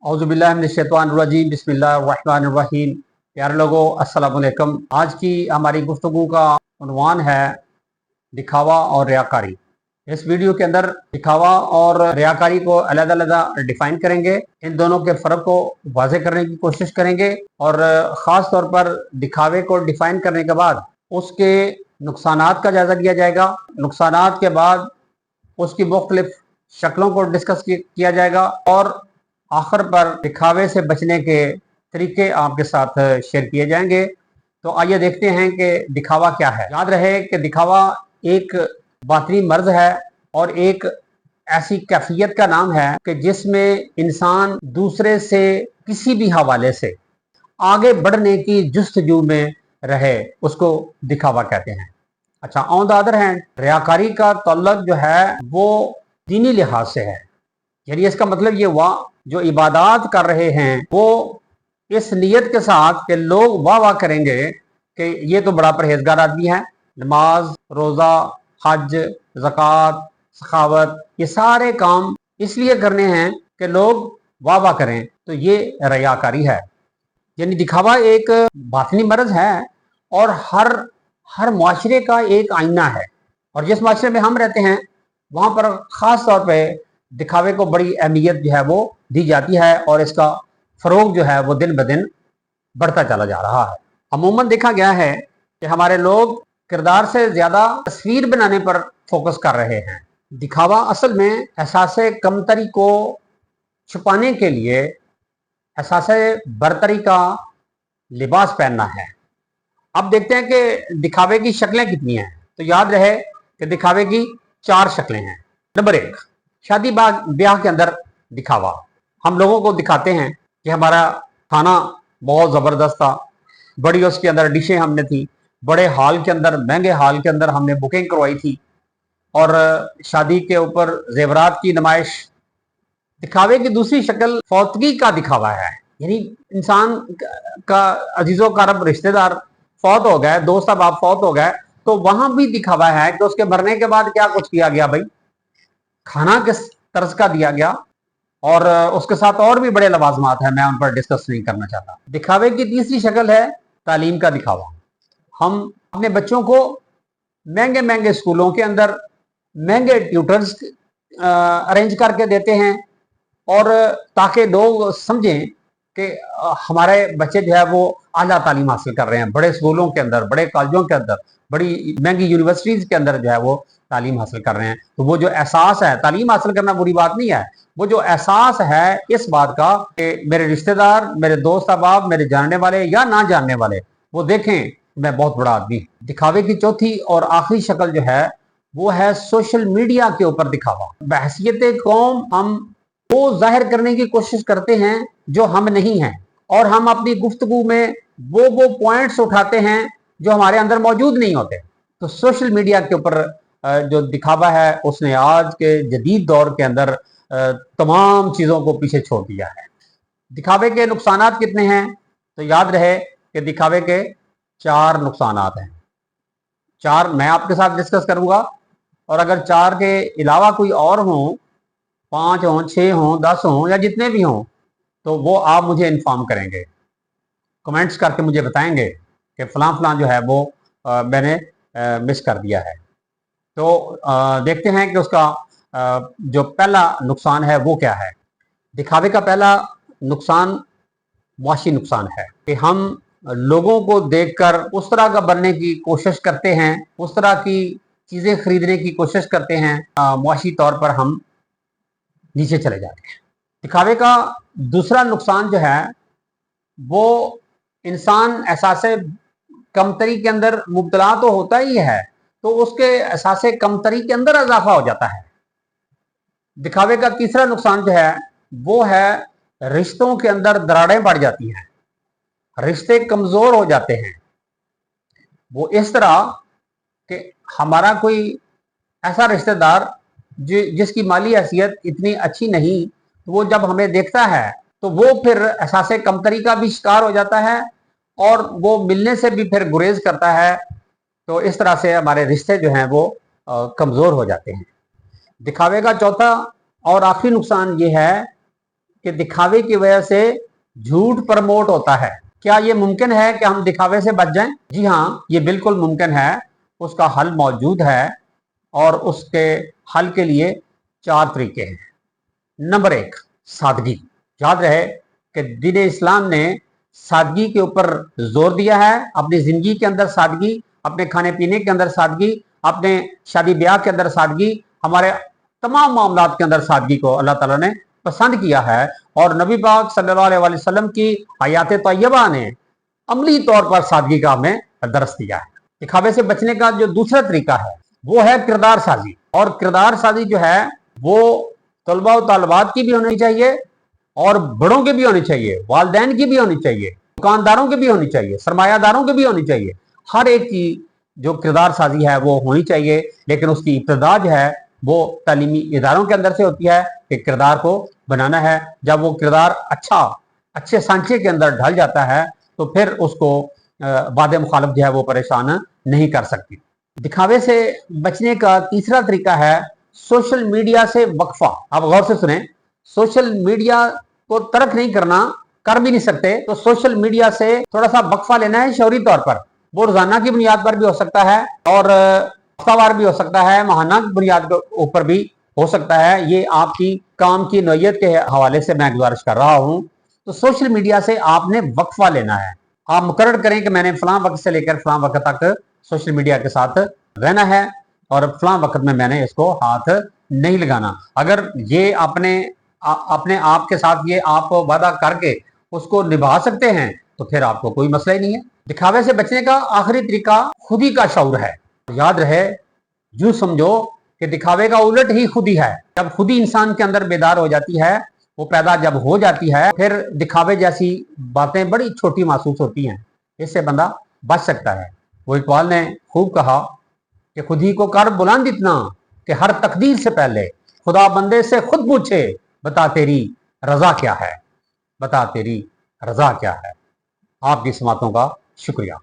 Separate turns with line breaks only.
औज़ुबिल्लाहिमिनश्शैतानिर्रजीम बिस्मिल्लाहिर्रहमानिर्रहीम। प्यारे लोगों, अस्सलाम वालेकुम। आज की हमारी गुफ्तगू का उन्वान है दिखावा और रियाकारी। इस वीडियो के अंदर दिखावा और रियाकारी को अलग-अलग डिफाइन करेंगे, इन दोनों के फ़र्क को वाज़े करने की कोशिश करेंगे और ख़ास तौर पर दिखावे को डिफाइन करने के बाद उसके नुकसानात का जायज़ा लिया जाएगा। नुकसानात के बाद उसकी मुख्तलिफ शक्लों को डिस्कस किया जाएगा और आखिर पर दिखावे से बचने के तरीके आपके साथ शेयर किए जाएंगे। तो आइए देखते हैं कि दिखावा क्या है। याद रहे कि दिखावा एक बातनी मर्ज है और एक ऐसी कैफियत का नाम है कि जिसमें इंसान दूसरे से किसी भी हवाले से आगे बढ़ने की जुस्तजू में रहे, उसको दिखावा कहते हैं। अच्छा, ऑन द अदर हैंड रियाकारी का तल्लुक जो है वो दीनी लिहाज से है। यानी इसका मतलब ये हुआ, जो इबादत कर रहे हैं वो इस नियत के साथ कि लोग वाह वाह करेंगे कि ये तो बड़ा परहेजगार आदमी है, नमाज, रोज़ा, हज, ज़कात, सखावत, ये सारे काम इसलिए करने हैं कि लोग वाह वाह करें, तो ये रियाकारी है। यानी दिखावा एक बातनी मर्ज है और हर मुआशरे का एक आईना है, और जिस मुआशरे में हम रहते हैं वहाँ पर ख़ास तौर पे दिखावे को बड़ी अहमियत जो है वो दी जाती है और इसका फ़रोग जो है वो दिन ब दिन बढ़ता चला जा रहा है। अमूमन देखा गया है कि हमारे लोग किरदार से ज़्यादा तस्वीर बनाने पर फोकस कर रहे हैं। दिखावा असल में एहसास कमतरी को छुपाने के लिए एहसास बरतरी का लिबास पहनना है। अब देखते हैं कि दिखावे की शक्लें कितनी हैं। तो याद रहे कि दिखावे की 4 शक्लें हैं। नंबर 1, शादी ब्याह के अंदर दिखावा। हम लोगों को दिखाते हैं कि हमारा खाना बहुत ज़बरदस्त था, बड़ी उसके अंदर डिशें हमने थी, बड़े हॉल के अंदर, महंगे हॉल के अंदर हमने बुकिंग करवाई थी, और शादी के ऊपर जेवरात की नुमाइश। दिखावे की दूसरी शक्ल फौतगी का दिखावा है। यानी इंसान का अजीज़ो कारब रिश्तेदार फौत हो गए, दोस्त अहबाब फौत हो गए, तो वहां भी दिखावा है कि उसके मरने के बाद क्या कुछ किया गया, भाई खाना किस तर्ज का दिया गया, और उसके साथ और भी बड़े लवाजमात हैं, मैं उन पर डिस्कस नहीं करना चाहता। दिखावे की तीसरी शक्ल है तालीम का दिखावा। हम अपने बच्चों को महंगे महंगे स्कूलों के अंदर महंगे ट्यूटर्स अरेंज करके देते हैं, और ताकि लोग समझें कि हमारे बच्चे जो है वो आला तालीम हासिल कर रहे हैं, बड़े स्कूलों के अंदर, बड़े कॉलेजों के अंदर, बड़ी महंगी यूनिवर्सिटीज़ के अंदर जो है वो तालीम हासिल कर रहे हैं। तो वो जो एहसास है, तालीम हासिल करना बुरी बात नहीं है, वो जो एहसास है इस बात का कि मेरे रिश्तेदार, मेरे दोस्त अहबाब, मेरे जानने वाले या ना जानने वाले वो देखें मैं बहुत बड़ा आदमी। दिखावे की चौथी और आखिरी शक्ल जो है वो है सोशल मीडिया के ऊपर दिखावा। बहसियत कौम हम वो जाहिर करने की कोशिश करते हैं जो हम नहीं हैं, और हम अपनी गुफ्तगू में वो पॉइंट्स उठाते हैं जो हमारे अंदर मौजूद नहीं होते। तो सोशल मीडिया के ऊपर जो दिखावा है उसने आज के जदीद दौर के अंदर तमाम चीज़ों को पीछे छोड़ दिया है। दिखावे के नुकसानात कितने हैं? तो याद रहे कि दिखावे के 4 नुकसानात हैं। 4 मैं आपके साथ डिस्कस करूंगा, और अगर 4 के अलावा कोई और हों, 5 हों, 6 हों, 10 हों, या जितने भी हों, तो वो आप मुझे इन्फॉर्म करेंगे, कमेंट्स करके मुझे बताएंगे कि फलां फलां जो है वो मैंने मिस कर दिया है। तो देखते हैं कि उसका जो पहला नुकसान है वो क्या है। दिखावे का पहला नुकसान मुआशी नुकसान है कि हम लोगों को देखकर उस तरह का बनने की कोशिश करते हैं, उस तरह की चीज़ें खरीदने की कोशिश करते हैं, मुआशी तौर पर हम नीचे चले जाते हैं। दिखावे का दूसरा नुकसान जो है वो इंसान एहसास कमतरी के अंदर मुब्तला तो होता ही है, तो उसके एहसास कमतरी के अंदर इजाफा हो जाता है। दिखावे का तीसरा नुकसान जो है वो है रिश्तों के अंदर दरारें बढ़ जाती हैं, रिश्ते कमजोर हो जाते हैं। वो इस तरह कि हमारा कोई ऐसा रिश्तेदार जिसकी माली हैसियत इतनी अच्छी नहीं, तो वो जब हमें देखता है तो वो फिर एहसास कमतरी का भी शिकार हो जाता है और वो मिलने से भी फिर गुरेज करता है। तो इस तरह से हमारे रिश्ते जो हैं वो कमज़ोर हो जाते हैं। दिखावे का चौथा और आखिरी नुकसान ये है कि दिखावे की वजह से झूठ प्रमोट होता है। क्या ये मुमकिन है कि हम दिखावे से बच जाएं? जी हाँ, ये बिल्कुल मुमकिन है। उसका हल मौजूद है और उसके हल के लिए 4 तरीके हैं। नंबर 1, सादगी। याद रहे कि दीन इस्लाम ने सादगी के ऊपर जोर दिया है। अपनी जिंदगी के अंदर सादगी, अपने खाने पीने के अंदर सादगी, अपने शादी ब्याह के अंदर सादगी, हमारे तमाम मामलात के अंदर सादगी को अल्लाह ताला ने पसंद किया है। और नबी पाक सल्लल्लाहु अलैहि वसल्लम की हयात तैयबा ने अमली तौर पर सादगी का हमें दरस दिया है। दिखावे से बचने का जो दूसरा तरीका है वो है किरदार साजी। और किरदार साजी जो है वो तलबा और तालिबात की भी होनी चाहिए और बड़ों की भी होनी चाहिए, वालदैन की भी होनी चाहिए, दुकानदारों की भी होनी चाहिए, सरमायादारों की भी होनी चाहिए। हर एक की जो किरदार साजी है वो होनी चाहिए, लेकिन उसकी इब्तिदा जो है वो तालीमी इदारों के अंदर से होती है कि किरदार को बनाना है। जब वो किरदार अच्छे सांचे के अंदर ढल जाता है तो फिर उसको वादे मुखालफ जो है वो परेशान नहीं कर सकती। दिखावे से बचने का तीसरा तरीका है सोशल मीडिया से वक्फा। आप गौर से सुने, सोशल मीडिया को तर्क नहीं करना, कर भी नहीं सकते, तो सोशल मीडिया से थोड़ा सा वक्फा लेना है शौरी तौर पर। वो रोजाना की बुनियाद पर भी हो सकता है और हफ्तावार भी हो सकता है, माहाना की बुनियाद के ऊपर भी हो सकता है। ये आपकी काम की नौयत के हवाले से मैं गुजारिश कर रहा हूं। तो सोशल मीडिया से आपने वक्फा लेना है। आप मुकर्रर करें कि मैंने फलां वक्त से लेकर फलां वक्त तक सोशल मीडिया के साथ रहना है और फलां वक्त में मैंने इसको हाथ नहीं लगाना। अगर ये अपने आप के साथ ये आप वादा करके उसको निभा सकते हैं तो फिर आपको कोई मसला ही नहीं है। दिखावे से बचने का आखिरी तरीका खुदी का शऊर है। याद रहे, यूं समझो कि दिखावे का उलट ही खुदी है। जब खुदी इंसान के अंदर बेदार हो जाती है, वो पैदा जब हो जाती है, फिर दिखावे जैसी बातें बड़ी छोटी महसूस होती हैं। इससे बंदा बच सकता है। वो इकबाल ने खूब कहा कि खुदी को कर बुलंद इतना कि हर तकदीर से पहले खुदा बंदे से खुद पूछे, बता तेरी रजा क्या है, बता तेरी रजा क्या है। आपकी समातों का शुक्रिया।